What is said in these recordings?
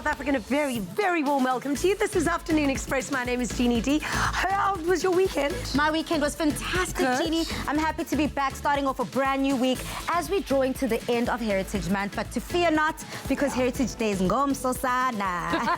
South African, a very, very warm welcome to you. This is Afternoon Express. My name is Jeannie D. How was your weekend? My weekend was fantastic, Good. Jeannie. I'm happy to be back, starting off a brand new week as we draw into the end of Heritage Month. But to fear not, because Heritage Day is Ngomsosana.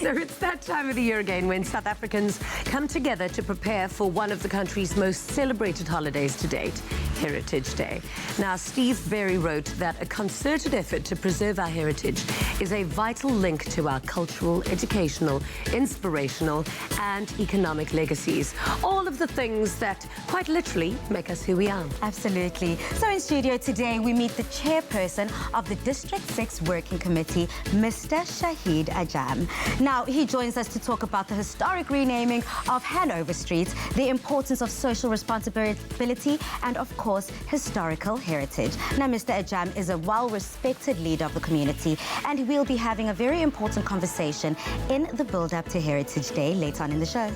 So it's that time of the year again when South Africans come together to prepare for one of the country's most celebrated holidays to date, Heritage Day. Now, Steve Berry wrote that a concerted effort to preserve our heritage is a vital link to our cultural, educational, inspirational, and economic legacies. All of the things that quite literally make us who we are. Absolutely. So in studio today, we meet the chairperson of the District 6 Working Committee, Mr. Shahid Ajam. Now, he joins us to talk about the historic renaming of Hanover Street, the importance of social responsibility, and of course, historical heritage. Now, Mr. Ajam is a well-respected leader of the community, and we'll be having a very important conversation in the build-up to Heritage Day later on in the show.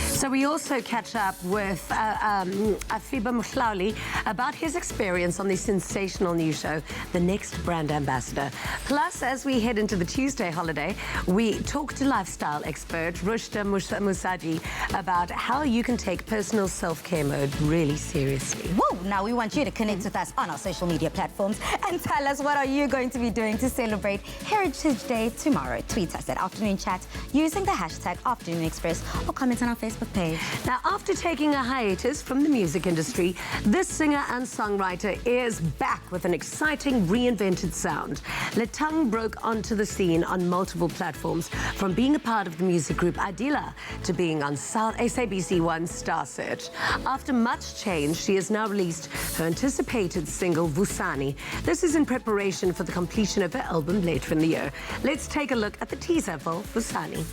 So we also catch up with Afiba Mhlauli about his experience on the sensational new show, The Next Brand Ambassador. Plus, as we head into the Tuesday holiday, we talk to lifestyle expert Rushda Musaji about how you can take personal self-care mode really seriously. Woo! Now we want you to connect with us on our social media platforms and tell us what are you going to be doing to celebrate Heritage Day tomorrow. Tweet us at Afternoon Chat using the hashtag Afternoon Express or comment on our Facebook page. Now, after taking a hiatus from the music industry, this singer and songwriter is back with an exciting reinvented sound. Letang broke onto the scene on multiple platforms, from being a part of the music group Adila to being on SABC1 Star Search. After much change, she has now released her anticipated single, Vusani. This is in preparation for the completion of her album later in the year. Let's take a look at the teaser for Vusani.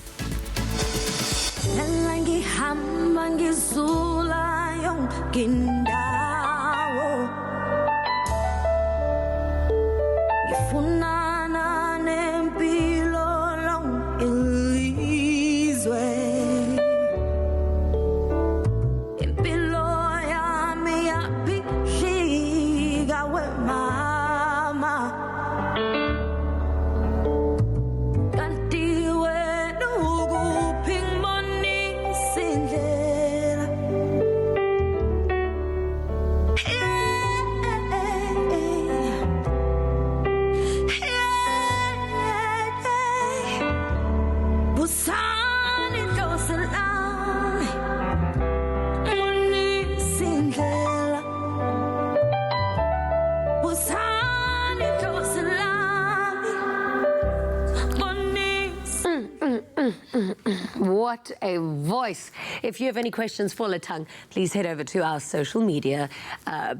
What a voice. If you have any questions for Letang, please head over to our social media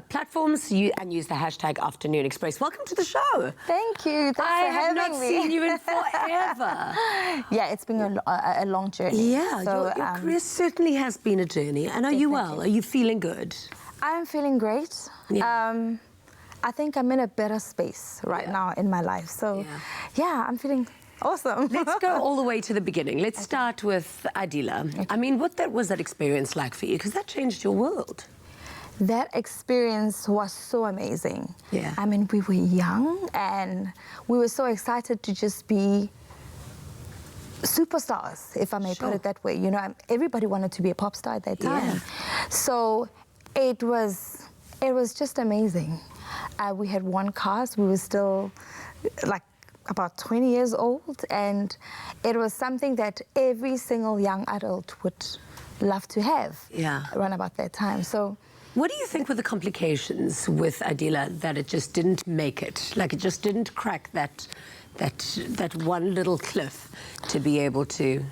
platforms and use the hashtag Afternoon Express. Welcome to the show. Thank you. Thanks for I have having not me. seen you in forever. Yeah, it's been a long journey. Yeah, so, your career certainly has been a journey. And are you well? Are you feeling good? I'm feeling great. Yeah. I think I'm in a better space right now in my life. So, yeah, I'm feeling awesome. Let's go all the way to the beginning. Let's start with Adila. Okay. I mean, what was that experience like for you? Because that changed your world. That experience was so amazing. Yeah. I mean, we were young and we were so excited to just be superstars, if I may put it that way. You know, everybody wanted to be a pop star at that time. Yeah. So it was just amazing. We had one cast. We were still like about 20 years old, and it was something that every single young adult would love to have around about that time. So, what do you think were the complications with Adila that it just didn't make it? Like, it just didn't crack that one little cliff to be able to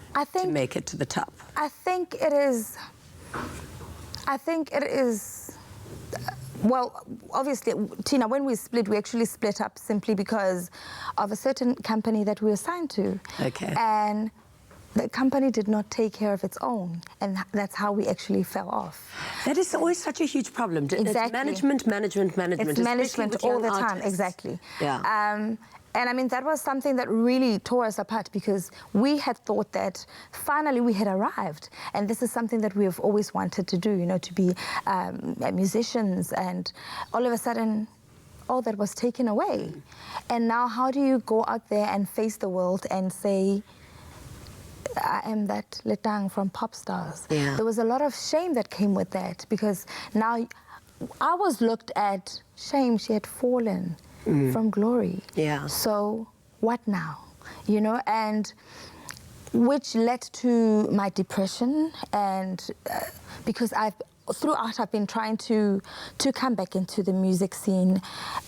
make it to the top? I think it is. Well, obviously, Tina, when we split, we actually split up simply because of a certain company that we were signed to. Okay. And the company did not take care of its own, and that's how we actually fell off. That is always such a huge problem. Exactly. It's management. It's management all the time, artists. exactly. Yeah. And I mean, that was something that really tore us apart because we had thought that finally we had arrived. And this is something that we have always wanted to do, you know, to be musicians. And all of a sudden, all that was taken away. And now how do you go out there and face the world and say, I am that Letang from Popstars? Yeah. There was a lot of shame that came with that, because now I was looked at, shame, she had fallen from glory. Yeah. So what now? You know, and which led to my depression, and because throughout I've been trying to come back into the music scene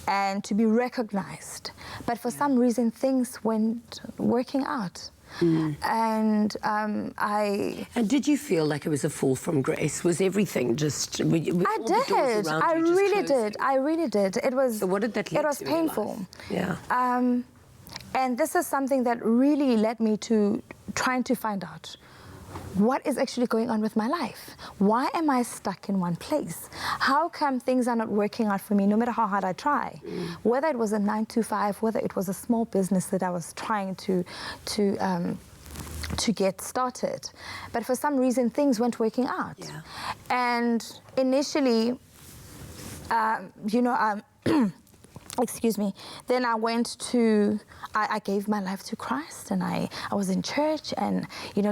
and to be recognized, but for some reason things weren't working out. And And did you feel like it was a fall from grace? Was everything just? I did. I really did. It was. So what did that lead It was to in your painful. life? Yeah. And this is something that really led me to trying to find out what is actually going on with my life. Why am I stuck in one place? How come things are not working out for me no matter how hard I try? Whether it was a 9-to-5, whether it was a small business that I was trying to get started. But for some reason, things weren't working out. Yeah. And initially, excuse me, then I went to, I gave my life to Christ, and I was in church and,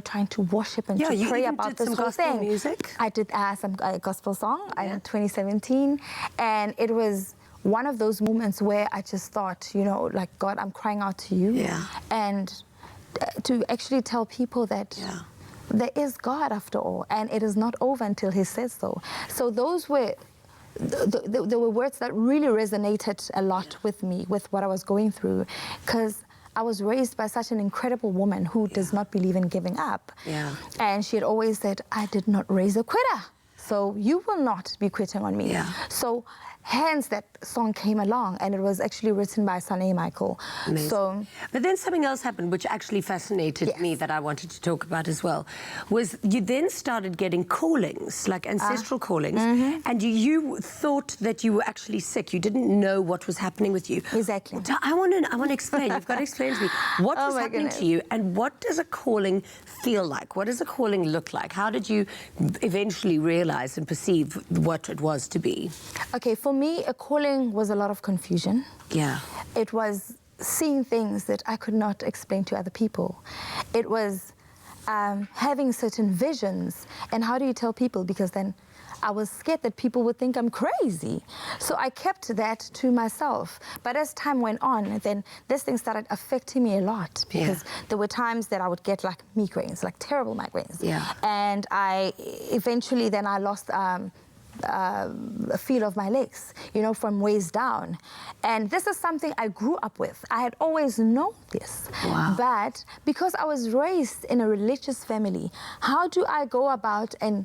trying to worship and to pray about this whole thing. Music? I did some gospel song in 2017, and it was one of those moments where I just thought, like, God, I'm crying out to you. Yeah. And to actually tell people that there is God after all, and it is not over until He says so. So those were there were words that really resonated a lot with me, with what I was going through, because I was raised by such an incredible woman who does not believe in giving up. Yeah. And she had always said, I did not raise a quitter, so you will not be quitting on me. Yeah. So hence that song came along, and it was actually written by Sane Michael. Amazing. So, but then something else happened which actually fascinated me that I wanted to talk about as well, was you then started getting callings, like ancestral callings, and you thought that you were actually sick. You didn't know what was happening with you. Exactly. So I want to explain. You've got to explain to me what was happening to you, and what does a calling feel like? What does a calling look like? How did you eventually realize and perceive what it was to be? Okay, for me, a calling was a lot of confusion. Yeah. It was seeing things that I could not explain to other people. It was having certain visions. And how do you tell people? Because then I was scared that people would think I'm crazy. So I kept that to myself. But as time went on, then this thing started affecting me a lot, because there were times that I would get like migraines, like terrible migraines. Yeah. And I eventually then I lost a feel of my legs, from waist down. And this is something I grew up with. I had always known this. Wow. But because I was raised in a religious family, how do I go about and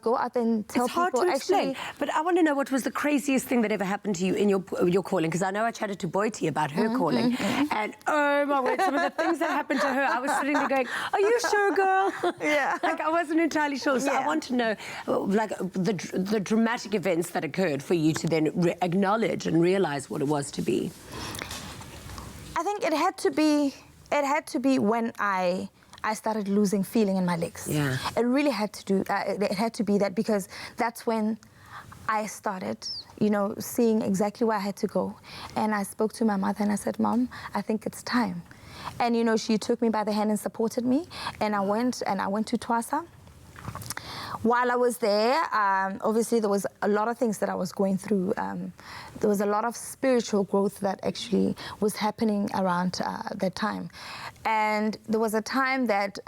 go out and tell it's hard people to explain, actually. but I want to know what was the craziest thing that ever happened to you in your calling, because I know I chatted to Boiti about her calling, and oh my word, some of the things that happened to her, I was sitting there going, are you sure, girl? Yeah. Like, I wasn't entirely sure. So I want to know, like, the dramatic events that occurred for you to then acknowledge and realize what it was to be. I think it had to be when I started losing feeling in my legs. Yeah. It really had to do. It had to be that, because that's when I started, seeing exactly where I had to go. And I spoke to my mother and I said, Mom, I think it's time. And she took me by the hand and supported me. And I went to TWASA. While I was there, obviously there was a lot of things that I was going through. There was a lot of spiritual growth that actually was happening around that time. And there was a time that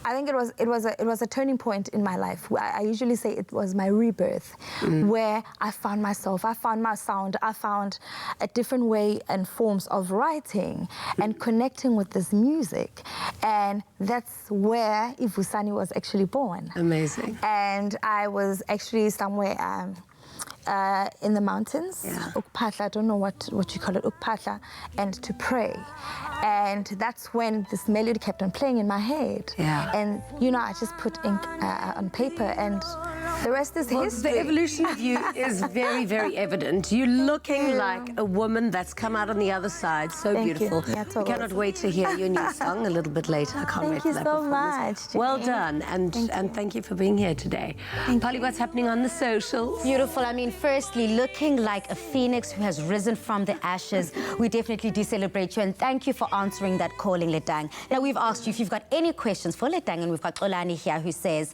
I think it was a turning point in my life. I usually say it was my rebirth, where I found myself, I found my sound, I found a different way and forms of writing and connecting with this music. And that's where Ivusani was actually born. Amazing. And I was actually somewhere in the mountains, Ukpatla, I don't know what you call it, Ukpatla, and to pray. And that's when this melody kept on playing in my head. Yeah. And, I just put ink on paper, and The rest is Well, history. the evolution of you is very, very evident. You're looking like a woman that's come out on the other side. So Thank you. beautiful. Yeah, I cannot wait to hear your new song a little bit later. I can't wait Thank you for that so performance. much, Well Jane. done, and thank you for being here today. Polly, what's happening on the socials? Beautiful. I mean, firstly, looking like a phoenix who has risen from the ashes. We definitely do celebrate you, and thank you for answering that calling, Letang. Now, we've asked you if you've got any questions for Letang, and we've got Xolani here who says,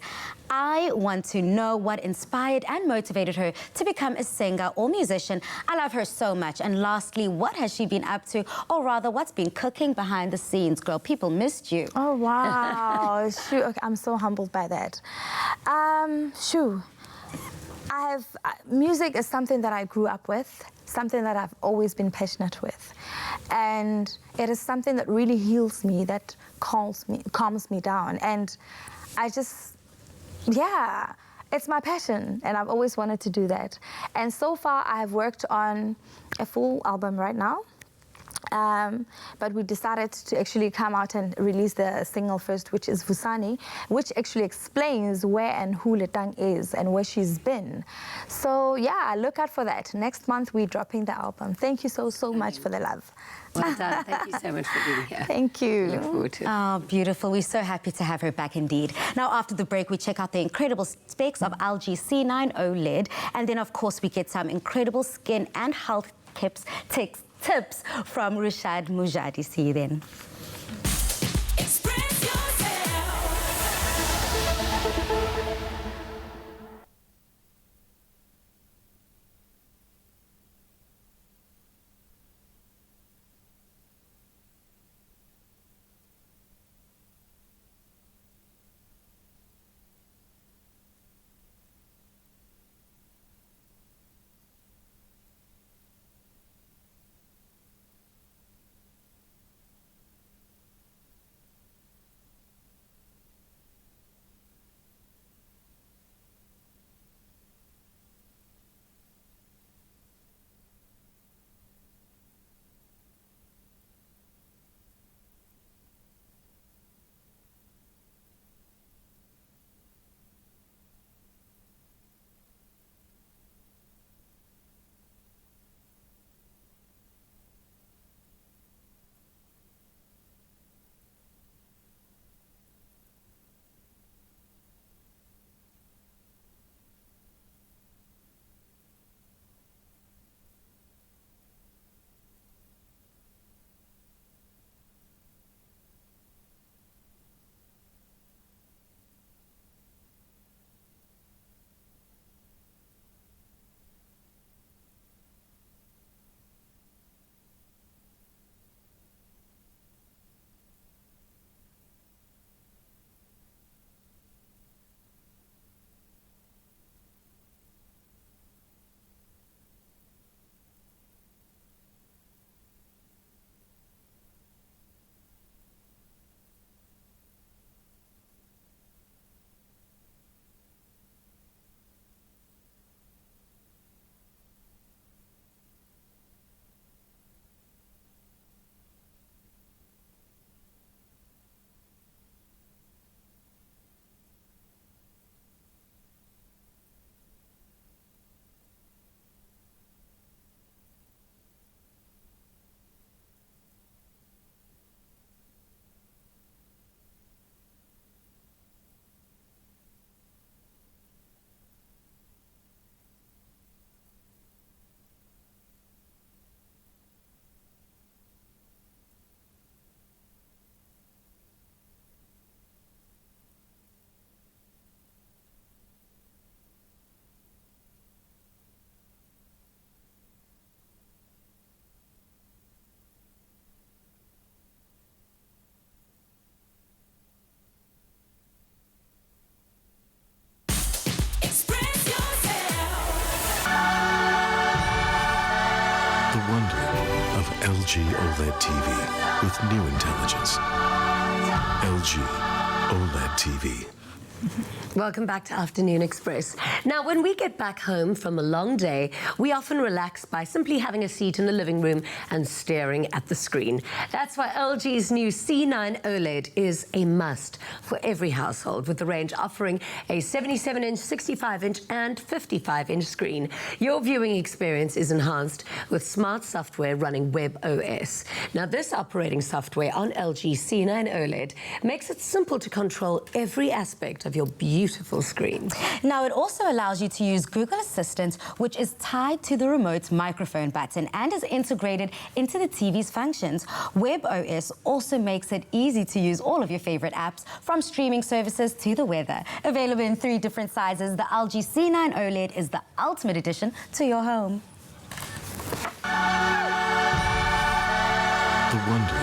I want to know what inspired and motivated her to become a singer or musician. I love her so much. And lastly, what has she been up to? Or rather, what's been cooking behind the scenes? Girl, people missed you. Oh, wow. Shoo, okay, I'm so humbled by that. Shoo. Music is something that I grew up with, something that I've always been passionate with. And it is something that really heals me, that calms me down. And I just, yeah, it's my passion, and I've always wanted to do that. And so far, I have worked on a full album right now. But we decided to actually come out and release the single first, which is Vusani, which actually explains where and who Letang is and where she's been. So yeah, look out for that. Next month, we're dropping the album. Thank you so much for the love. Well done. Thank you so much for being here. Thank you. Look forward to it. Oh, beautiful. We're so happy to have her back indeed. Now, after the break, we check out the incredible specs of LG C9 OLED. And then, of course, we get some incredible skin and health tips from Rushad Mujadi. See you then. Express yourself. LG OLED TV with new intelligence. LG OLED TV. Welcome back to Afternoon Express. Now, when we get back home from a long day, we often relax by simply having a seat in the living room and staring at the screen. That's why LG's new C9 OLED is a must for every household, with the range offering a 77-inch, 65-inch and 55-inch screen. Your viewing experience is enhanced with smart software running WebOS. Now, this operating software on LG C9 OLED makes it simple to control every aspect of your beautiful screen. Now, it also allows you to use Google Assistant, which is tied to the remote microphone button and is integrated into the TV's functions. WebOS also makes it easy to use all of your favorite apps, from streaming services to the weather. Available in 3 different sizes, the LG C9 OLED is the ultimate addition to your home. The wonder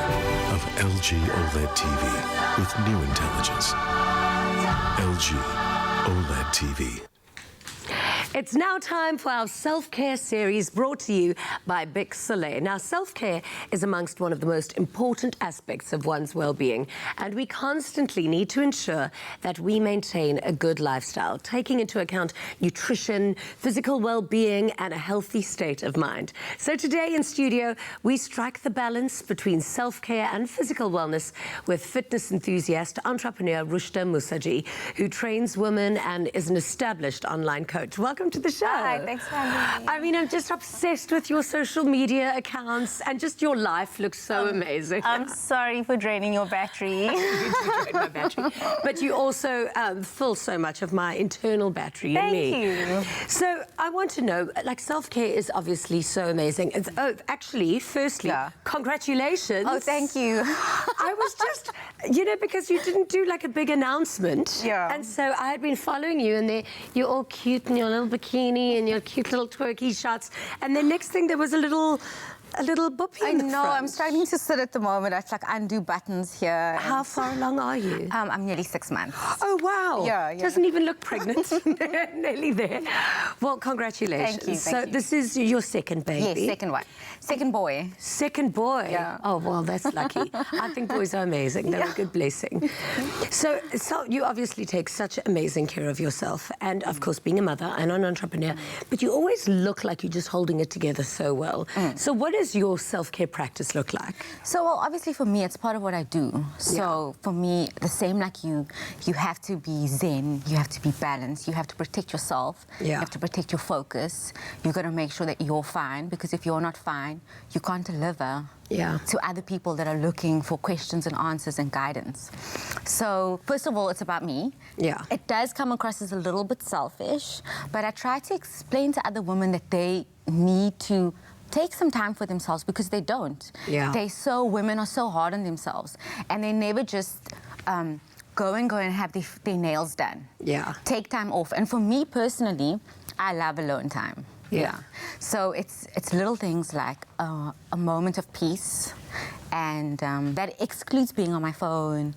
of LG OLED TV with new intelligence. LG OLED TV. It's now time for our self-care series brought to you by Bic Soleil. Now, self-care is amongst one of the most important aspects of one's well-being, and we constantly need to ensure that we maintain a good lifestyle, taking into account nutrition, physical well-being, and a healthy state of mind. So today in studio, we strike the balance between self-care and physical wellness with fitness enthusiast, entrepreneur Rushda Musaji, who trains women and is an established online coach. Welcome to the show. Hi, thanks for having me. I mean, I'm just obsessed with your social media accounts, and just your life looks so amazing. I'm sorry for draining your battery. You do drain my battery. But you also fill so much of my internal battery in me. Thank you. So I want to know, like, self-care is obviously so amazing. It's, actually, firstly, congratulations. Oh, thank you. I was just, you know, because you didn't do like a big announcement. Yeah. And so I had been following you, and you're all cute in your little bikini and your cute little twerky shots. And then next thing, there was a little boopy I in the know, front. I'm struggling to sit at the moment. I like undo buttons here. How far along are you? I'm nearly 6 months. Oh, wow. Yeah. Doesn't even look pregnant. Nearly there. Well, congratulations. Thank you. So this is your second baby? Yes, second one. Second boy. Second boy? Yeah. Oh, well, that's lucky. I think boys are amazing. They're a good blessing. So you obviously take such amazing care of yourself and, of course, being a mother and an entrepreneur, but you always look like you're just holding it together so well. So what does your self-care practice look like? So, well, obviously for me, it's part of what I do. So for me, the same like you have to be zen, you have to be balanced, you have to protect yourself, you have to protect your focus. You've got to make sure that you're fine, because if you're not fine, you can't deliver to other people that are looking for questions and answers and guidance. So first of all, it's about me. It does come across as a little bit selfish, but I try to explain to other women that they need to take some time for themselves, because they don't. Women are so hard on themselves, and they never just go and have their nails done. Take time off. And for me personally, I love alone time. So it's little things like a moment of peace, and that excludes being on my phone,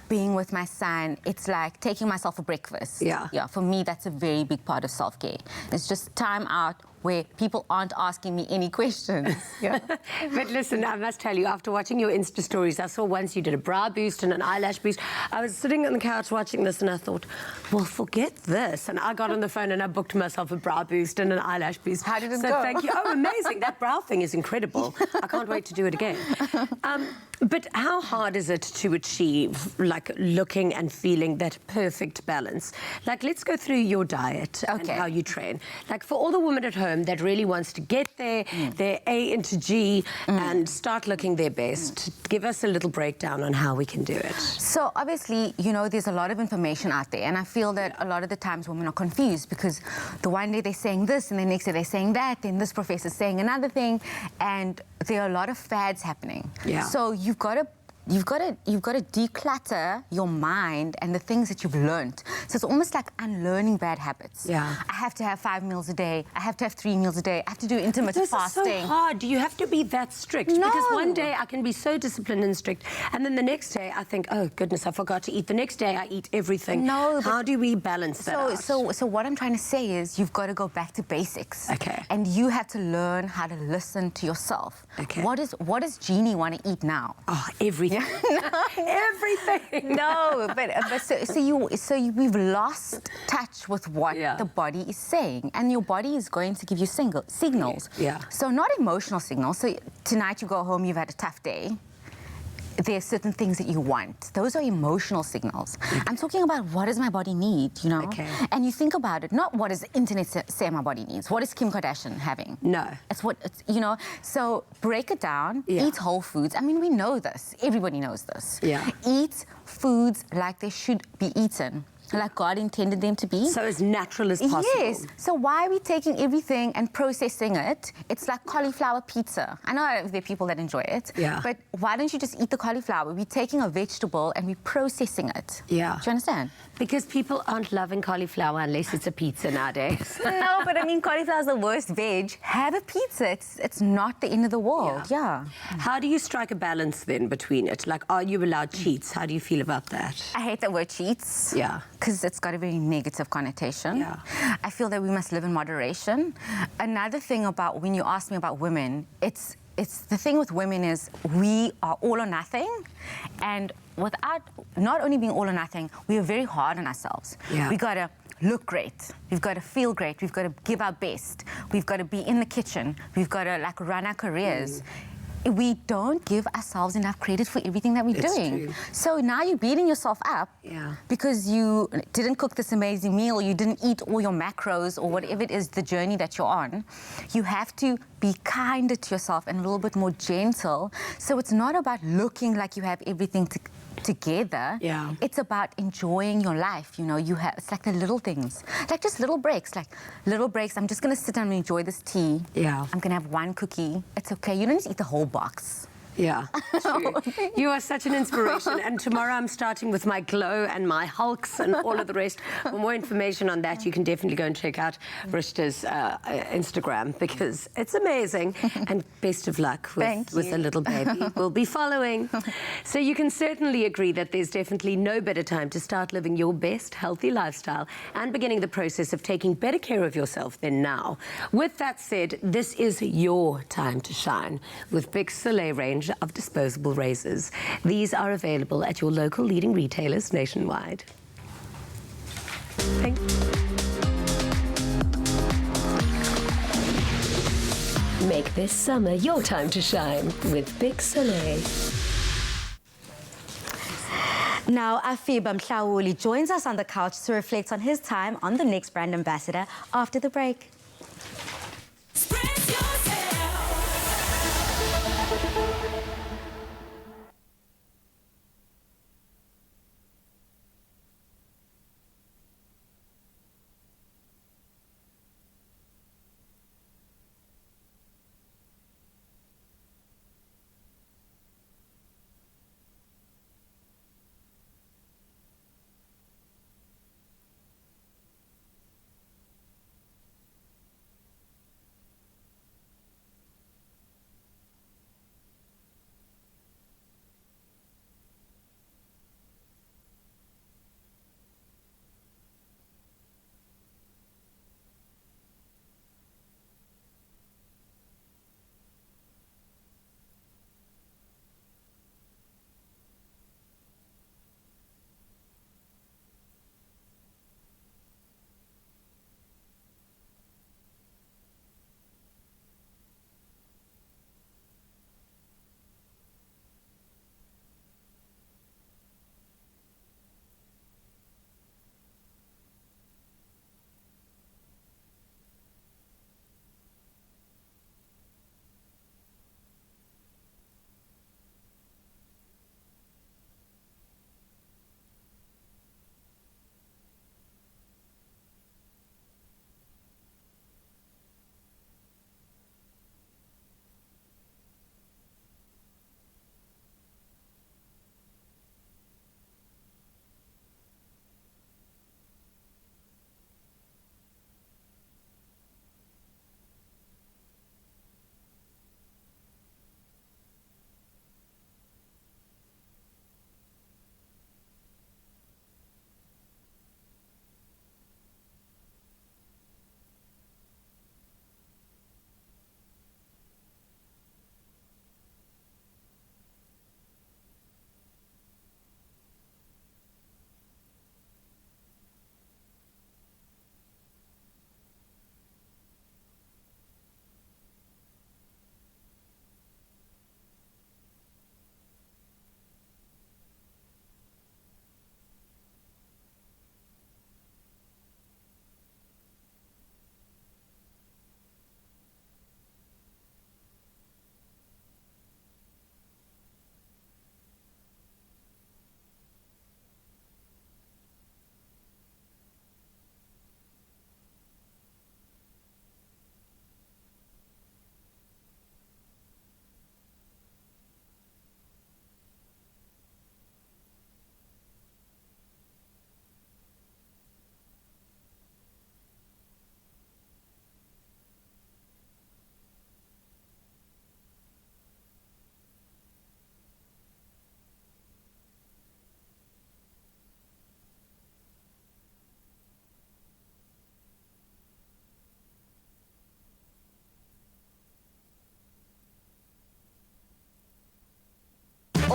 being with my son. It's like taking myself for breakfast. For me, that's a very big part of self-care. It's just time out where people aren't asking me any questions. But listen, I must tell you, after watching your Insta stories, I saw once you did a brow boost and an eyelash boost. I was sitting on the couch watching this, and I thought, well, forget this. And I got on the phone and I booked myself a brow boost and an eyelash boost. How did it go? So thank you. Oh, amazing. That brow thing is incredible. I can't wait to do it again. But how hard is it to achieve, like, looking and feeling that perfect balance? Like, let's go through your diet and how you train. Like, for all the women at home that really wants to get their A into G and start looking their best, give us a little breakdown on how we can do it. So obviously, you know, there's a lot of information out there, and I feel that a lot of the times women are confused, because the one day they're saying this and the next day they're saying that, then this professor's saying another thing, and there are a lot of fads happening. So you've got to declutter your mind and the things that you've learned. So it's almost like unlearning bad habits. I have to have 5 meals a day. I have to have 3 meals a day. I have to do intermittent fasting. This is so hard. Do you have to be that strict? No. Because one day I can be so disciplined and strict, and then the next day I think, oh goodness, I forgot to eat. The next day I eat everything. No. How do we balance that out? So what I'm trying to say is you've got to go back to basics. And you have to learn how to listen to yourself. What does Jeannie want to eat now? Oh, everything. Yeah. Everything. No, but we've lost touch with what Yeah. the body is saying, and your body is going to give you signals. Yeah. So not emotional signals. So tonight you go home, you've had a tough day. There are certain things that you want. Those are emotional signals. I'm talking about what does my body need, you know? Okay. And you think about it, not what does the internet say my body needs. What is Kim Kardashian having? No. It's what, it's, you know, so break it down, Yeah. eat whole foods. I mean, we know this. Everybody knows this. Yeah. Eat foods like they should be eaten, like God intended them to be. So as natural as possible. Yes. So why are we taking everything and processing it? It's like cauliflower pizza. I know there are people that enjoy it. Yeah. But why don't you just eat the cauliflower? We're taking a vegetable and we're processing it. Yeah. Do you understand? Because people aren't loving cauliflower unless it's a pizza nowadays. No, but I mean, cauliflower is the worst veg. Have a pizza. It's not the end of the world. Yeah. How do you strike a balance then between it? Like, are you allowed cheats? How do you feel about that? I hate the word cheats. Yeah. Because it's got a very negative connotation. Yeah. I feel that we must live in moderation. Another thing about when you ask me about women, it's the thing with women is we are all or nothing, and without not only being all or nothing, we are very hard on ourselves. Yeah. We gotta look great. We've got to feel great. We've got to give our best. We've got to be in the kitchen. We've got to like run our careers. We don't give ourselves enough credit for everything that we're It's doing. true. So now you're beating yourself up Yeah. because you didn't cook this amazing meal, or you didn't eat all your macros, or whatever it is, the journey that you're on. You have to be kinder to yourself and a little bit more gentle. So it's not about looking like you have everything together. Yeah. It's about enjoying your life. You know, it's like the little things, like just little breaks, I'm just gonna sit down and enjoy this tea. Yeah. I'm gonna have one cookie. It's okay. You don't need to eat the whole box. Yeah, true. You are such an inspiration. And tomorrow I'm starting with my glow and my hulks and all of the rest. For more information on that, you can definitely go and check out Rishta's Instagram, because it's amazing. And best of luck with the little baby. We'll be following. So you can certainly agree that there's definitely no better time to start living your best healthy lifestyle and beginning the process of taking better care of yourself than now. With that said, this is your time to shine with Big Soleil range of disposable razors. These are available at your local leading retailers nationwide. Thank you. Make this summer your time to shine with Big Soleil. Now, Afiba Mhlauli joins us on the couch to reflect on his time on the next brand ambassador after the break.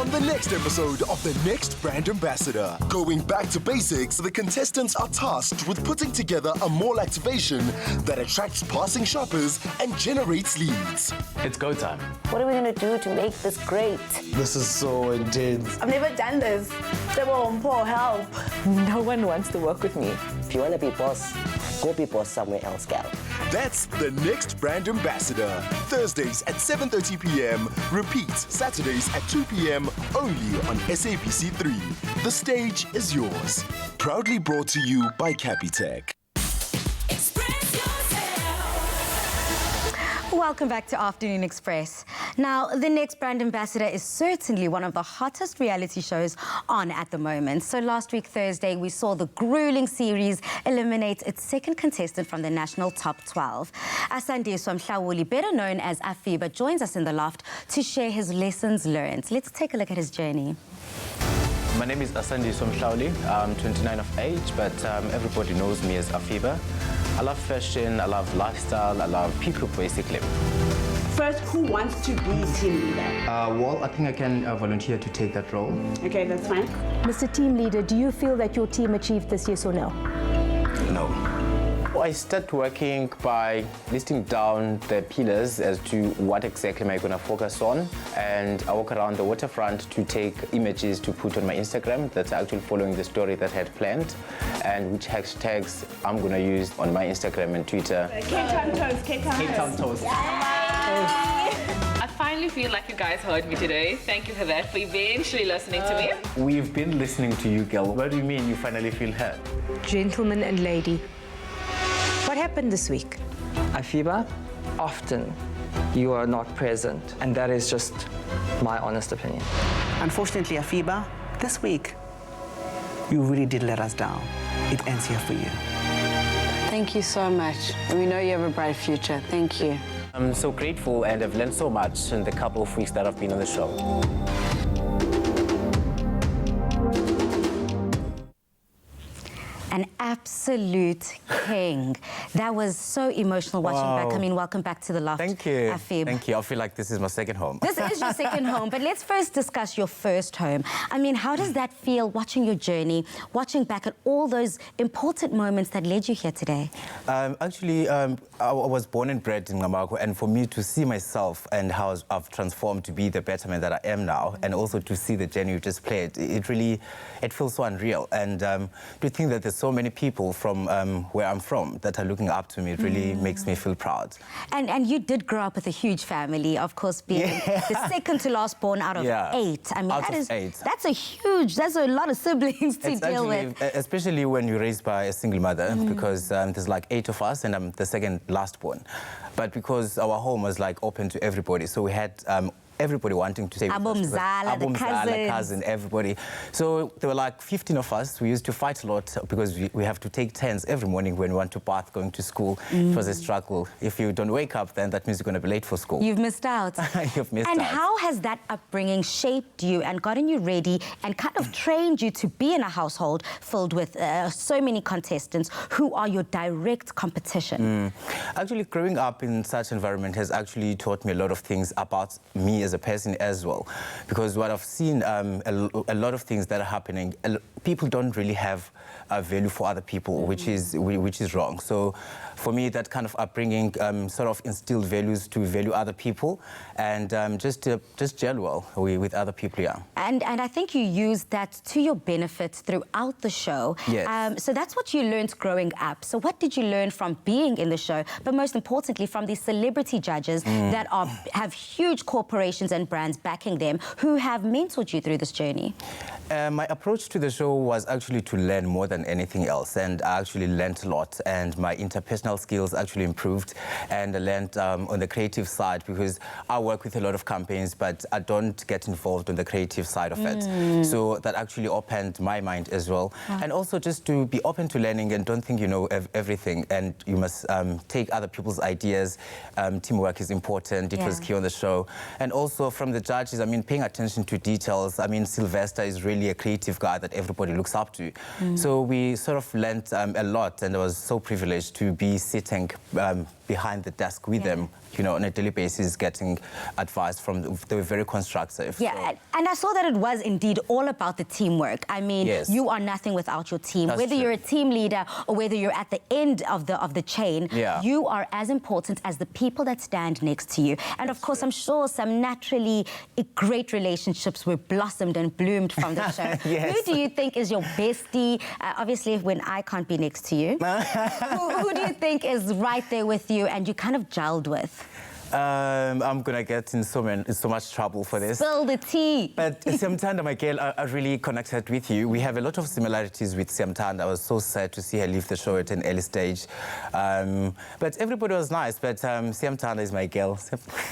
on the next episode of The Next Brand Ambassador. Going back to basics, the contestants are tasked with putting together a mall activation that attracts passing shoppers and generates leads. It's go time. What are we going to do to make this great? This is so intense. I've never done this. They won't pour help. No one wants to work with me. If you want to be boss, go be boss somewhere else, gal. That's The Next Brand Ambassador. Thursdays at 7:30 p.m. Repeat Saturdays at 2 p.m. only on SABC3. The stage is yours. Proudly brought to you by Capitec. Welcome back to Afternoon Express. Now, The Next Brand Ambassador is certainly one of the hottest reality shows on at the moment. So last week, Thursday, we saw the grueling series eliminate its second contestant from the national top 12. Asandiswa Mhlawuli, better known as Afiba, joins us in the loft to share his lessons learned. Let's take a look at his journey. My name is Asandiswa Mhlawuli. I'm 29 of age, but everybody knows me as Afiba. I love fashion, I love lifestyle, I love people basically. First, who wants to be team leader? Well, I think I can volunteer to take that role. Okay, that's fine. Mr. Team Leader, do you feel that your team achieved this, yes or no? No. I start working by listing down the pillars as to what exactly am I going to focus on, and I walk around the waterfront to take images to put on my Instagram that's actually following the story that I had planned, and which hashtags I'm going to use on my Instagram and Twitter. Cape Town toast, Cape Town toast. I finally feel like you guys heard me today. Thank you for that, for eventually listening to me. We've been listening to you, girl. What do you mean you finally feel heard? Gentleman and lady, what happened this week? Afiba, often you are not present, and that is just my honest opinion. Unfortunately, Afiba, this week, you really did let us down. It ends here for you. Thank you so much. We know you have a bright future. Thank you. I'm so grateful, and I've learned so much in the couple of weeks that I've been on the show. An absolute king. That was so emotional watching back. I mean, welcome back to the loft. Thank you. Afib. Thank you. I feel like this is my second home. This is your second home, but let's first discuss your first home. I mean, how does that feel, watching your journey, watching back at all those important moments that led you here today? Actually, I was born and bred in Namako, and for me to see myself and how I've transformed to be the better man that I am now, and also to see the journey you just played, it feels so unreal. And to think that there's so many people from where I'm from that are looking up to me, it really makes me feel proud. And you did grow up with a huge family, of course, being the second to last born out of 8. I mean, that's a lot of siblings to deal with. Especially when you're raised by a single mother, because there's like 8 of us and I'm the second last born. But because our home was like open to everybody, so we had everybody wanting to say Abomzala, the cousin, everybody. So there were like 15 of us. We used to fight a lot because we have to take turns every morning when we went to bath, going to school. It was a struggle. If you don't wake up, then that means you're going to be late for school. You've missed out. You've missed out. And how has that upbringing shaped you and gotten you ready and kind of trained you to be in a household filled with so many contestants who are your direct competition? Actually, growing up in such an environment has actually taught me a lot of things about me as a person as well, because what I've seen, a lot of things that are happening, people don't really have a value for other people, which is wrong. So for me, that kind of upbringing sort of instilled values to value other people and just gel well with other people, yeah. And I think you used that to your benefit throughout the show. Yes. So that's what you learned growing up. So what did you learn from being in the show, but most importantly from these celebrity judges that have huge corporations and brands backing them, who have mentored you through this journey? My approach to the show was actually to learn more than anything else, and I actually learned a lot, and my interpersonal skills actually improved, and I learned on the creative side, because I work with a lot of campaigns, but I don't get involved on the creative side of it. So that actually opened my mind as well. And also just to be open to learning and don't think you know everything, and you must take other people's ideas. Teamwork is important. It was key on the show. And also from the judges, I mean, paying attention to details. I mean, Sylvester is really a creative guy that everybody looks up to. So we sort of learned a lot, and I was so privileged to be sitting behind the desk with them, you know, on a daily basis, getting advice from them. They were very constructive. Yeah, and I saw that it was indeed all about the teamwork. I mean, you are nothing without your team. That's whether true. you're a team leader or whether you're at the end of the chain, you are as important as the people that stand next to you. And of course, I'm sure some naturally great relationships were blossomed and bloomed from the show. Who do you think is your bestie? Obviously, when I can't be next to you. who do you think is right there with you and you kind of gelled with? I'm gonna get in so much trouble for this. Spill the tea. But Siamthanda, my girl, I really connected with you. We have a lot of similarities with Siamthanda. I was so sad to see her leave the show at an early stage. But everybody was nice. But Siamthanda is my girl.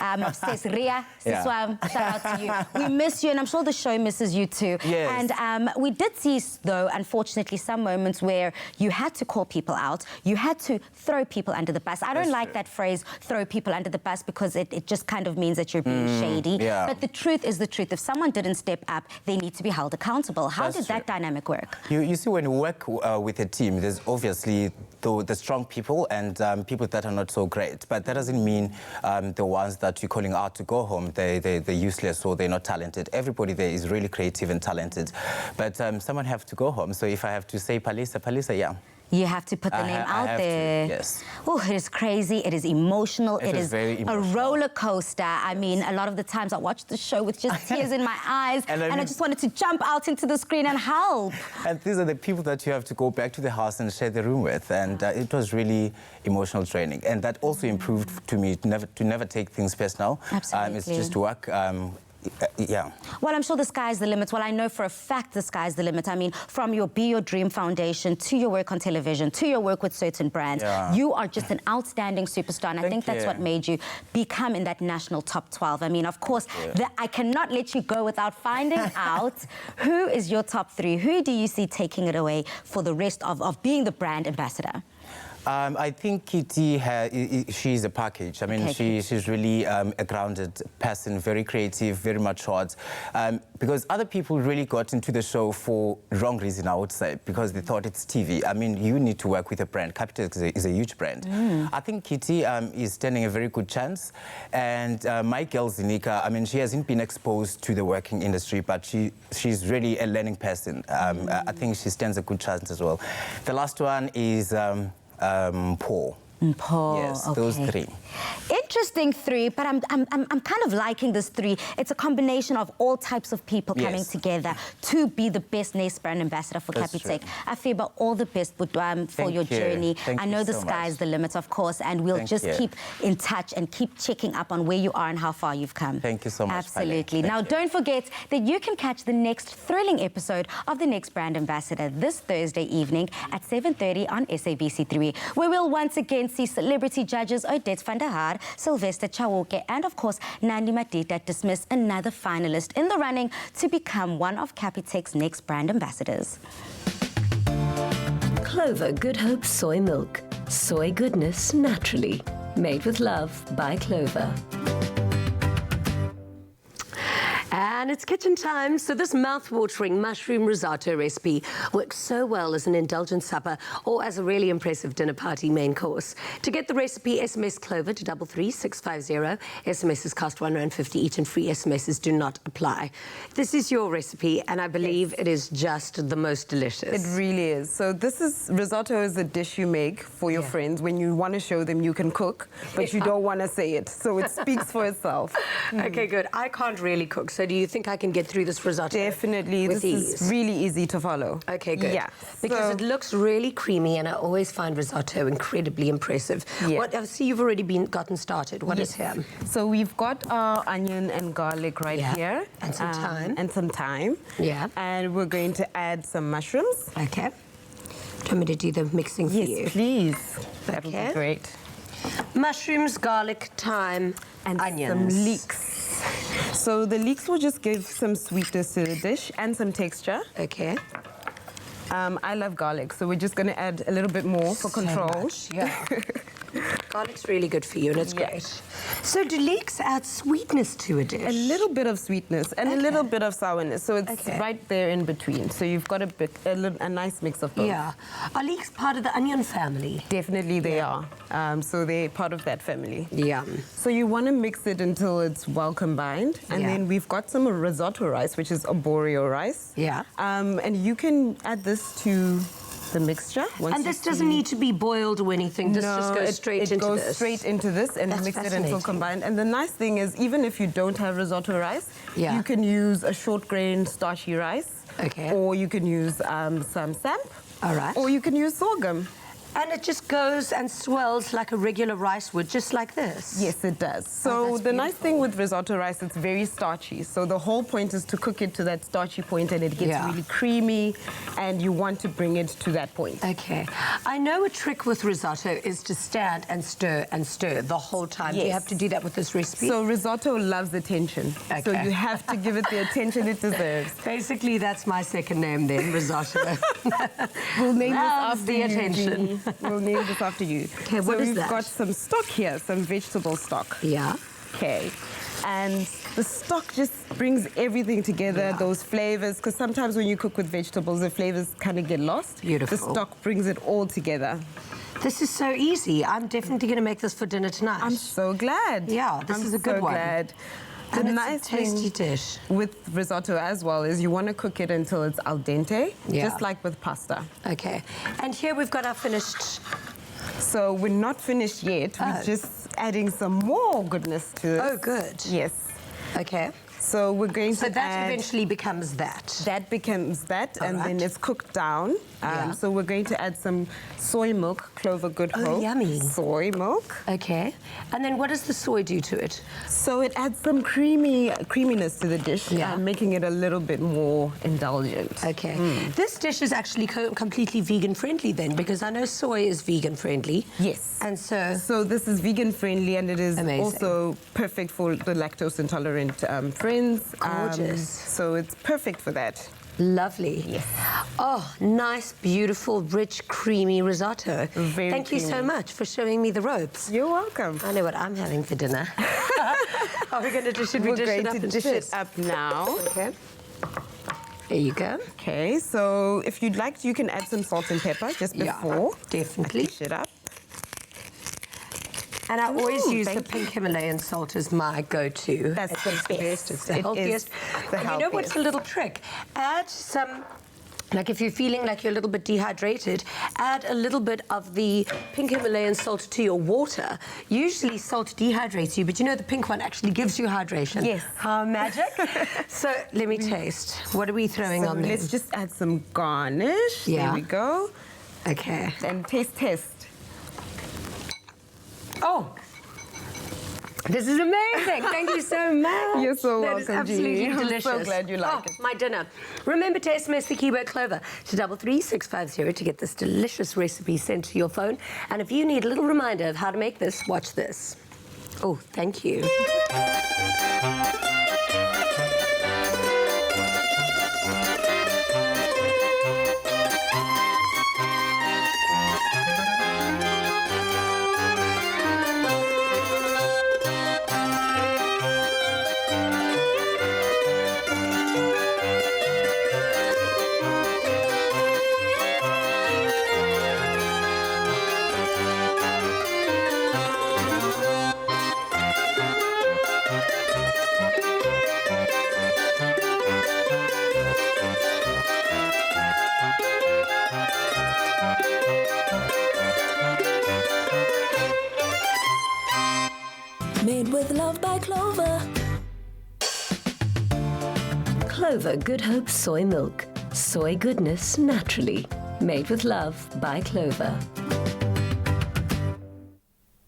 I'm obsessed. Ria, Siswam, shout out to you. We miss you, and I'm sure the show misses you too. Yes. And we did see, though, unfortunately, some moments where you had to call people out. You had to throw people under the bus. I don't like that phrase, throw people under the bus, because it just kind of means that you're being shady. But the truth is the truth. If someone didn't step up, they need to be held accountable. How did that dynamic work? You see, when you work with a team, there's obviously the strong people and people that are not so great. But that doesn't mean the ones that you're calling out to go home, they're useless or they're not talented. Everybody there is really creative and talented. But someone have to go home. So if I have to say Palisa, yeah. You have to put the name out there. Yes. Oh, it is crazy. It is emotional. It is very emotional. a roller coaster. I mean, a lot of the times I watched the show with just tears in my eyes, and I just wanted to jump out into the screen and help. And these are the people that you have to go back to the house and share the room with. And it was really emotional training. And that also improved to me to never take things personal. Absolutely. It's just work. Yeah. Well, I'm sure the sky's the limit. Well, I know for a fact the sky's the limit. I mean, from your Be Your Dream Foundation to your work on television to your work with certain brands, you are just an outstanding superstar. And I think that's what made you become in that national top 12. I mean, of course, I cannot let you go without finding out who is your top 3. Who do you see taking it away for the rest of being the brand ambassador? I think Kitty, she's a package. I mean, she's really a grounded person, very creative, very matured. Because other people really got into the show for wrong reason, I would say, because they thought it's TV. I mean, you need to work with a brand. Capitec is a huge brand. I think Kitty is standing a very good chance. And my girl, Zinika, I mean, she hasn't been exposed to the working industry, but she's really a learning person. I think she stands a good chance as well. The last one is Paul. Yes, those 3. Interesting 3, but I'm kind of liking this 3. It's a combination of all types of people coming together to be the best next brand ambassador for Capitec. Afiba, all the best for your journey. I know the sky's the limit, of course, and we'll just keep in touch and keep checking up on where you are and how far you've come. Thank you so much. Absolutely. Now, don't forget that you can catch the next thrilling episode of The Next Brand Ambassador this Thursday evening at 7:30 on SABC3, where we'll once again see celebrity judges Odette van der Haar, Sylvester Chauke, and of course Nandi Madida dismiss another finalist in the running to become one of Capitec's next brand ambassadors. Clover Good Hope Soy Milk. Soy goodness naturally. Made with love by Clover. And it's kitchen time, so this mouth-watering mushroom risotto recipe works so well as an indulgent supper or as a really impressive dinner party main course. To get the recipe, SMS Clover to 33650. SMSs cost R1.50 each and free SMSs do not apply. This is your recipe, and I believe it is just the most delicious. It really is. So risotto is a dish you make for your friends when you want to show them you can cook, but you don't want to say it. So it speaks for itself. Okay, good. I can't really cook, so do you think I can get through this risotto? Definitely. This is really easy to follow. Okay, good. Yeah. Because it looks really creamy, and I always find risotto incredibly impressive. What I see you've already gotten started. What is here? So we've got our onion and garlic right here. And some thyme. And some thyme. Yeah. And we're going to add some mushrooms. Okay. Do you want me to do the mixing for you? Yes, please. That would be great. Mushrooms, garlic, thyme, and onions. Some leeks. So the leeks will just give some sweetness to the dish and some texture. Okay. I love garlic, so we're just going to add a little bit more for control. Much, yeah. garlic's really good for you, and it's great. So do leeks add sweetness to a dish? A little bit of sweetness and a little bit of sourness. So it's right there in between. So you've got a nice mix of both. Yeah. Are leeks part of the onion family? Definitely they are. So they're part of that family. Yeah. So you want to mix it until it's well combined. And then we've got some risotto rice, which is arborio rice. Yeah. And you can add this to the mixture. And this doesn't need to be boiled or anything. This just goes straight into this. It goes straight into this and mix it until combined. And the nice thing is, even if you don't have risotto rice, you can use a short grain starchy rice. Okay. Or you can use some samp. All right. Or you can use sorghum. And it just goes and swells like a regular rice would, just like this? Yes, it does. So the nice thing with risotto rice, it's very starchy. So the whole point is to cook it to that starchy point, and it gets really creamy, and you want to bring it to that point. Okay. I know a trick with risotto is to stand and stir the whole time. Yes. Do you have to do that with this recipe? So risotto loves attention. Okay. So you have to give it the attention it deserves. Basically, that's my second name then, risotto. We'll name this after the you, attention. Jeannie. We'll name this after you. Okay, what is that? So we've got some stock here, some vegetable stock. Yeah. Okay. And the stock just brings everything together, those flavors, because sometimes when you cook with vegetables, the flavors kind of get lost. Beautiful. The stock brings it all together. This is so easy. I'm definitely going to make this for dinner tonight. I'm so glad. Yeah, this is a good one. Glad. And The it's nice a tasty thing dish. with risotto as well is you want to cook it until it's al dente, just like with pasta. Okay. And here we've got our finished... So we're not finished yet. We're just adding some more goodness to it. Oh, good. Yes. Okay. So we're going to So that eventually becomes that. That becomes that, and then it's cooked down. So we're going to add some soy milk, Clover Good Hope. Oh, yummy. Soy milk. Okay. And then what does the soy do to it? So it adds some creaminess to the dish, making it a little bit more indulgent. Okay. This dish is actually completely vegan friendly then, because I know soy is vegan friendly. Yes. And so... So this is vegan friendly, and it is also perfect for the lactose intolerant friends. Gorgeous. So it's perfect for that. Lovely. Yes. Oh, nice, beautiful, rich, creamy risotto. Very Thank you so creamy. much for showing me the ropes. You're welcome. I know what I'm having for dinner. Are we going to should we We're dish it going up to into dish this? it up now. Okay. There you go. Okay, so if you'd like, you can add some salt and pepper just before. Definitely. Dish it up. And I always use the pink Himalayan salt as my go-to. That's the best. It's the healthiest. And you know what's a little trick? Add some... Like if you're feeling like you're a little bit dehydrated, add a little bit of the pink Himalayan salt to your water. Usually salt dehydrates you, but you know the pink one actually gives you hydration. Yes. How magic. So let me taste. What are we throwing on there? Let's just add some garnish. Yeah. There we go. Okay. And test. Oh! This is amazing. Thank you so much. You're so welcome, That is absolutely Jeannie. delicious. I'm so glad you like it. My dinner. Remember to SMS the keyword Clover to 33650 to get this delicious recipe sent to your phone. And if you need a little reminder of how to make this, watch this. Oh, thank you. Made with love by Clover. Clover Good Hope Soy Milk. Soy goodness naturally. Made with love by Clover.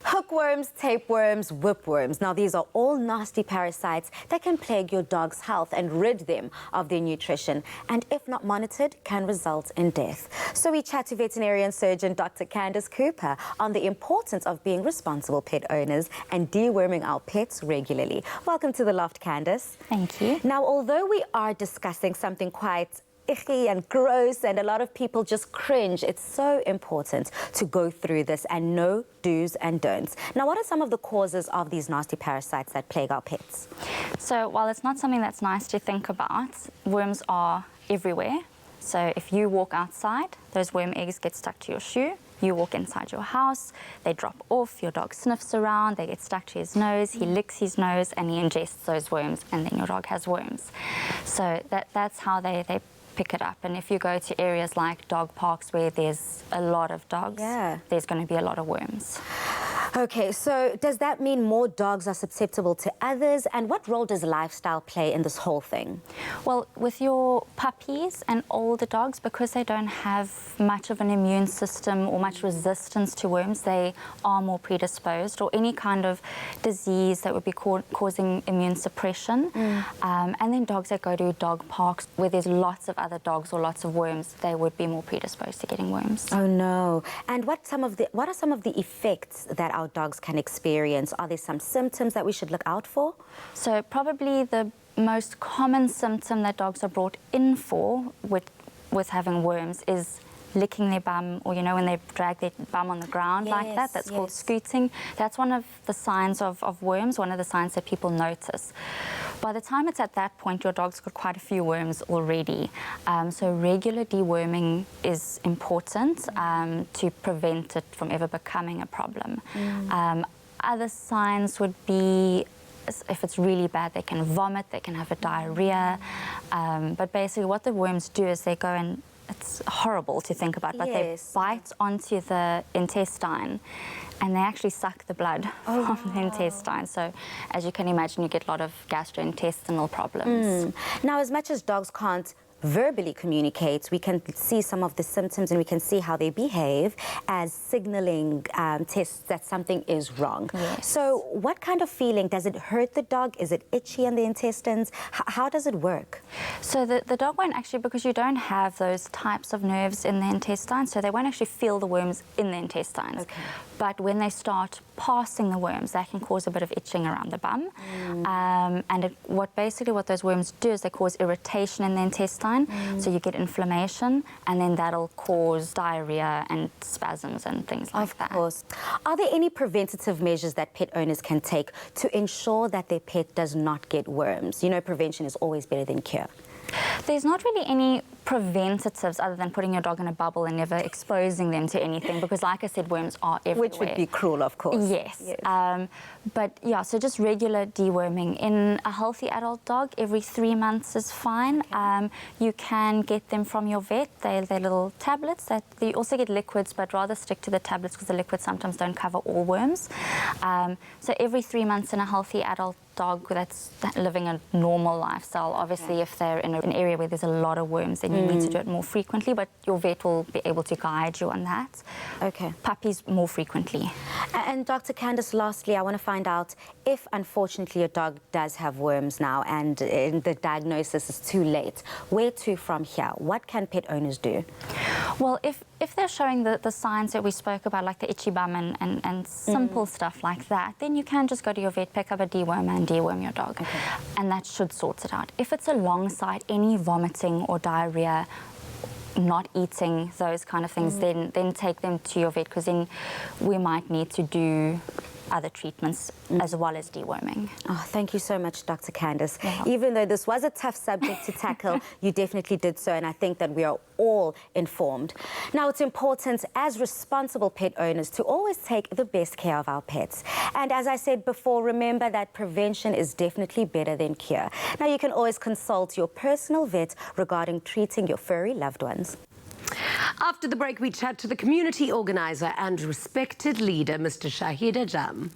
Hookworms, tapeworms, whipworms. Now, these are all nasty parasites that can plague your dog's health and rid them of their nutrition, and if not monitored, can result in death. So we chat to veterinarian surgeon Dr. Candace Cooper on the importance of being responsible pet owners and deworming our pets regularly. Welcome to The Loft, Candace. Thank you. Now, although we are discussing something quite icky and gross, and a lot of people just cringe. It's so important to go through this and know do's and don'ts. Now, what are some of the causes of these nasty parasites that plague our pets? So while it's not something that's nice to think about, worms are everywhere. So if you walk outside, those worm eggs get stuck to your shoe. You walk inside your house, they drop off, your dog sniffs around, they get stuck to his nose, he licks his nose, and he ingests those worms, and then your dog has worms. So that's how they pick it up. And if you go to areas like dog parks where there's a lot of dogs, there's going to be a lot of worms. Okay, so does that mean more dogs are susceptible to others? And what role does lifestyle play in this whole thing? Well, with your puppies and older dogs, because they don't have much of an immune system or much resistance to worms, they are more predisposed, or any kind of disease that would be causing immune suppression. And then dogs that go to dog parks where there's lots of other dogs or lots of worms, they would be more predisposed to getting worms. Oh no. And what are some of the effects that our dogs can experience? Are there some symptoms that we should look out for? So probably the most common symptom that dogs are brought in for with having worms is licking their bum, or when they drag their bum on the ground like that. That's called scooting. That's one of the signs of worms, one of the signs that people notice. By the time it's at that point, your dog's got quite a few worms already. So regular deworming is important to prevent it from ever becoming a problem. Other signs would be, if it's really bad, they can vomit, they can have a diarrhea. But basically what the worms do is they go and, it's horrible to think about, but they bite onto the intestine and they actually suck the blood from the intestine. So as you can imagine, you get a lot of gastrointestinal problems. Now, as much as dogs can't verbally communicate, we can see some of the symptoms and we can see how they behave as signaling tests that something is wrong. So what kind of feeling? Does it hurt the dog? Is it itchy in the intestines? How does it work? So the dog won't actually, because you don't have those types of nerves in the intestine, so they won't actually feel the worms in the intestines. But when they start passing the worms, that can cause a bit of itching around the bum. And what those worms do is they cause irritation in the intestine. So you get inflammation, and then that'll cause diarrhea and spasms and things like that. Of course. Are there any preventative measures that pet owners can take to ensure that their pet does not get worms? Prevention is always better than cure. There's not really any preventatives other than putting your dog in a bubble and never exposing them to anything, because like I said, worms are everywhere. Which would be cruel, of course. Yes. But yeah, so just regular deworming. In a healthy adult dog, every 3 months is fine. You can get them from your vet. They're little tablets. You also get liquids, but rather stick to the tablets because the liquids sometimes don't cover all worms. So every 3 months in a healthy adult dog that's living a normal lifestyle. Obviously, if they're in an area where there's a lot of worms, then you need to do it more frequently, but your vet will be able to guide you on that. Okay. Puppies more frequently. And Dr. Candice, lastly, I want to find out if, unfortunately, your dog does have worms now and the diagnosis is too late, where to from here? What can pet owners do? Well, if they're showing the signs that we spoke about, like the itchy bum and simple stuff like that, then you can just go to your vet, pick up a dewormer and deworm your dog. And that should sort it out. If it's alongside any vomiting or diarrhea, not eating, those kind of things, then take them to your vet, because then we might need to do other treatments as well as deworming. Oh, thank you so much, Dr. Candice. Even though this was a tough subject to tackle, you definitely did so, and I think that we are all informed. Now, it's important as responsible pet owners to always take the best care of our pets. And as I said before, remember that prevention is definitely better than cure. Now, you can always consult your personal vet regarding treating your furry loved ones. After the break, we chat to the community organizer and respected leader, Mr. Shahid Ajam.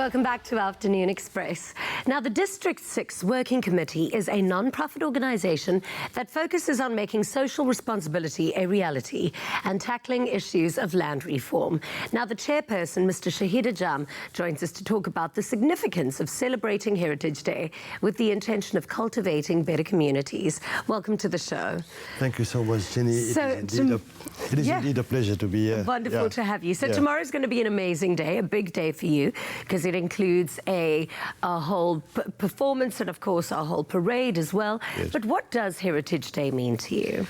Welcome back to Afternoon Express. Now, the District 6 Working Committee is a non-profit organisation that focuses on making social responsibility a reality and tackling issues of land reform. Now, the chairperson, Mr. Shahid Ajam, joins us to talk about the significance of celebrating Heritage Day with the intention of cultivating better communities. Welcome to the show. Thank you so much, Jenny. It is indeed a pleasure to be here. Wonderful to have you. So tomorrow's going to be an amazing day, a big day for you, because it includes a whole performance and, of course, a whole parade as well. Yes. But what does Heritage Day mean to you?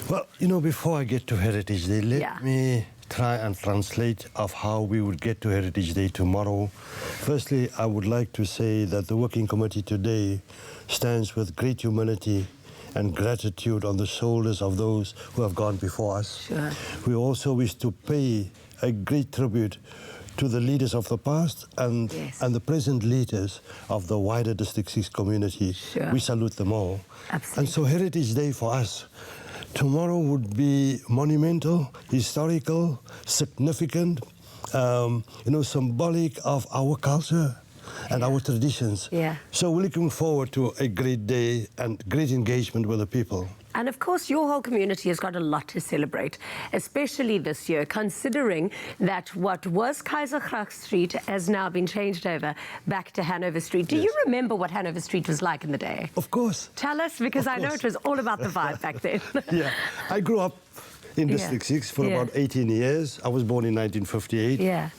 Well, you know, before I get to Heritage Day, let me try and translate of how we would get to Heritage Day tomorrow. Firstly, I would like to say that the Working Committee today stands with great humility and gratitude on the shoulders of those who have gone before us. Sure. We also wish to pay a great tribute to the leaders of the past and the present leaders of the wider District 6 community. Sure. We salute them all. Absolutely. And so Heritage Day for us tomorrow would be monumental, historical, significant, symbolic of our culture and our traditions. Yeah. So we're looking forward to a great day and great engagement with the people. And of course, your whole community has got a lot to celebrate, especially this year, considering that what was Keizersgracht Street has now been changed over back to Hanover Street. Do you remember what Hanover Street was like in the day? Of course. Tell us, because I know it was all about the vibe back then. Yeah, I grew up in District 6 for about 18 years. I was born in 1958. Yeah.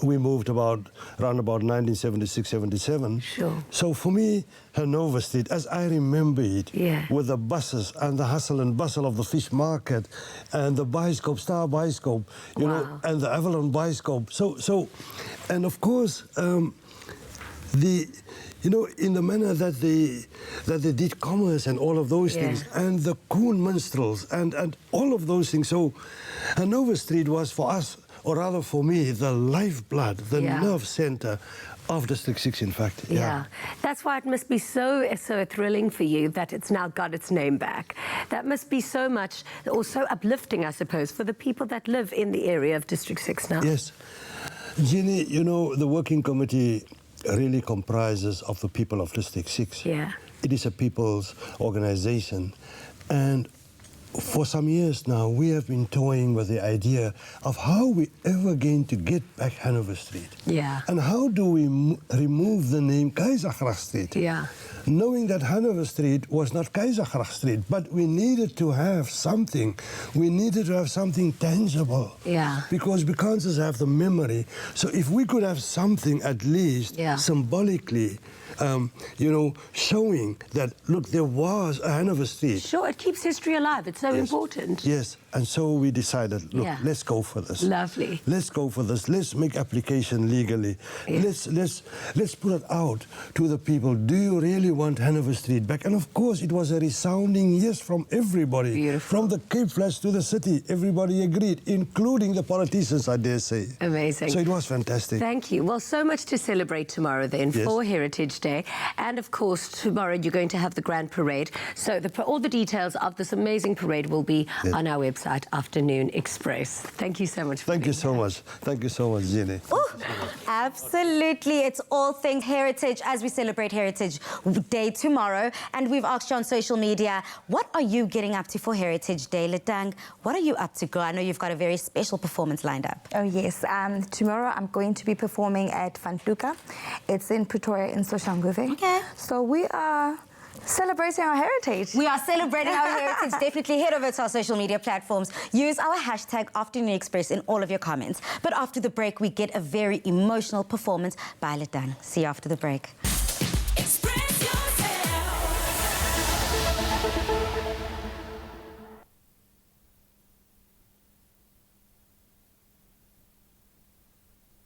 We moved around about 1976, 77. Sure. So for me, Hanover Street, as I remember it, with the buses and the hustle and bustle of the fish market and the Bioscope, Star Bioscope, you know, and the Avalon Bioscope. So, and of course, in the manner that they did commerce and all of those things, and the coon minstrels and all of those things. So Hanover Street was for us, or rather for me, the lifeblood, the nerve center of District 6, in fact. Yeah. That's why it must be so thrilling for you that it's now got its name back. That must be so much, or so uplifting, I suppose, for the people that live in the area of District 6 now. Yes. Ginny, you know, the Working Committee really comprises of the people of District 6. Yeah. It is a people's organization. And for some years now, we have been toying with the idea of how we ever going to get back Hanover Street. Yeah. And how do we remove the name Keizersgracht Street? Yeah. Knowing that Hanover Street was not Keizersgracht Street, but we needed to have something. We needed to have something tangible. Yeah. Because we can't just have the memory. So if we could have something at least symbolically, showing that, look, there was a Hanover Street. Sure, it keeps history alive. It's so important. Yes, and so we decided, look, let's go for this. Lovely. Let's go for this. Let's make application legally. Let's put it out to the people. Do you really want Hanover Street back? And of course, it was a resounding yes from everybody. Beautiful. From the Cape Flats to the city, everybody agreed, including the politicians, I dare say. Amazing. So it was fantastic. Thank you. Well, so much to celebrate tomorrow then for Heritage Day. And of course, tomorrow you're going to have the Grand Parade. So all the details of this amazing parade will be on our website, Afternoon Express. Thank you so much. Thank you so much. Thank you so much, Jenny. Absolutely. It's all things heritage as we celebrate Heritage Day tomorrow. And we've asked you on social media, what are you getting up to for Heritage Day? Letang, what are you up to, girl? I know you've got a very special performance lined up. Oh, yes. Tomorrow I'm going to be performing at Van Fluka. It's in Pretoria in Soshanguve. Okay. So we are celebrating our heritage. We are celebrating our heritage. Definitely head over to our social media platforms. Use our hashtag Afternoon Express in all of your comments. But after the break, we get a very emotional performance by Letang. See you after the break. Express yourself.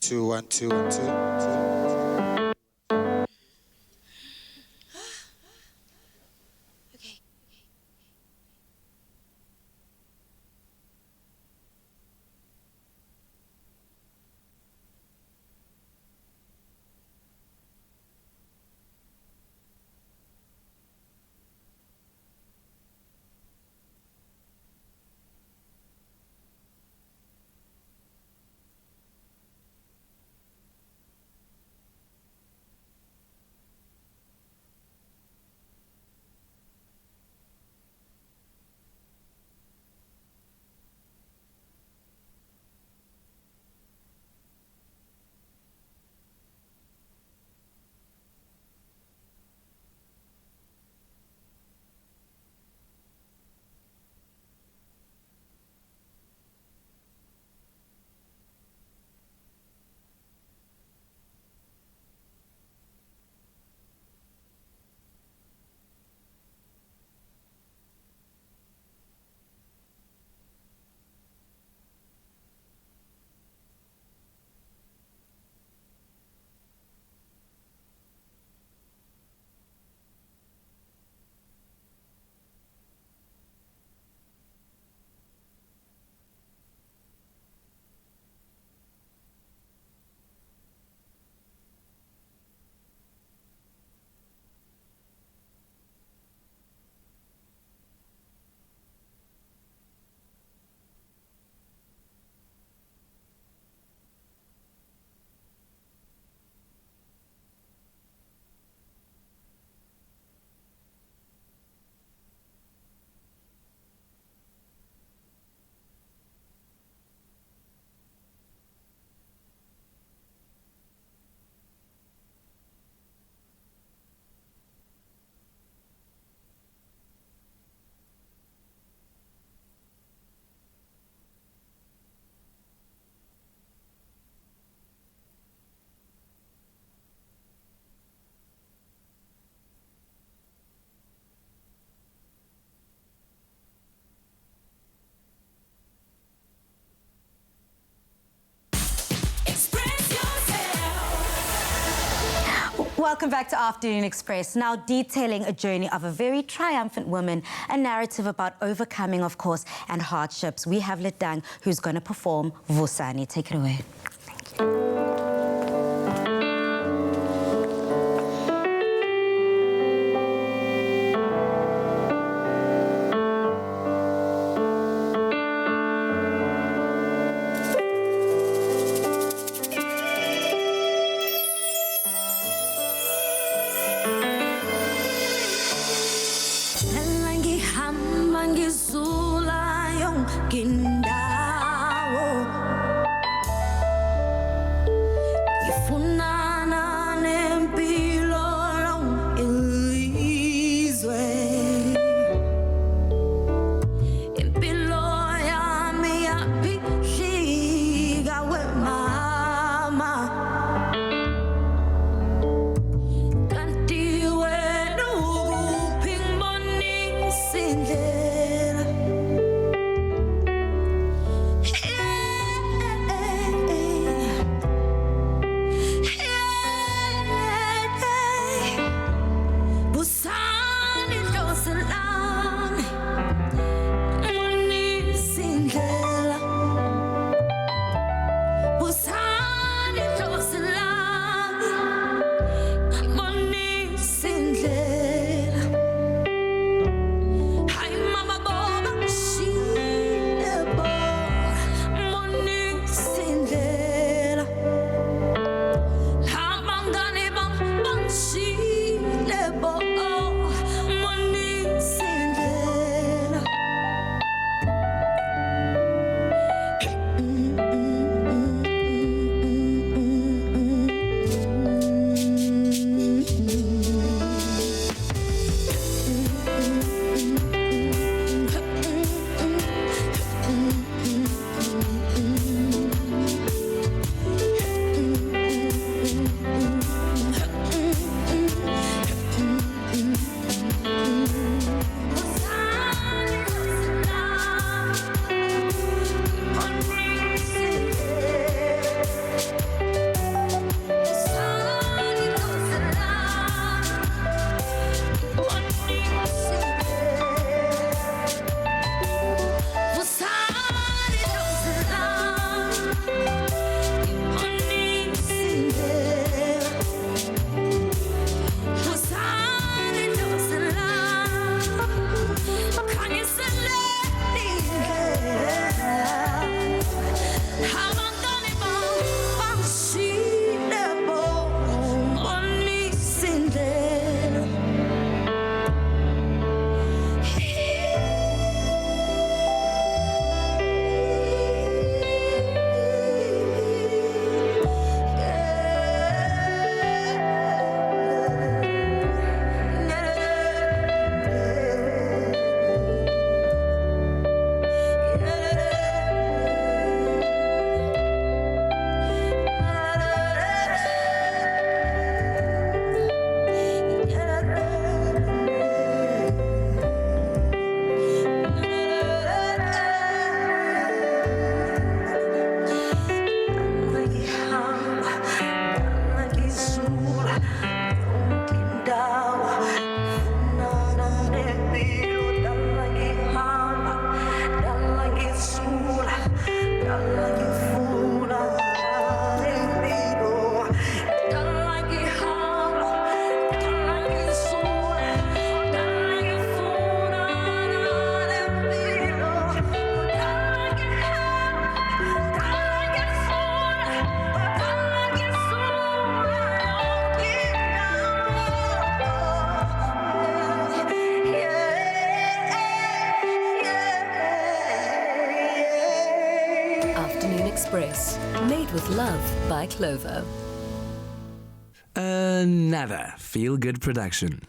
2 1 2 1 2. welcome back to Afternoon Express. Now detailing a journey of a very triumphant woman, a narrative about overcoming, of course, and hardships. We have Letang, who's going to perform Vusani. Take it away. Thank you. Express, made with love by Clover. Another feel-good production.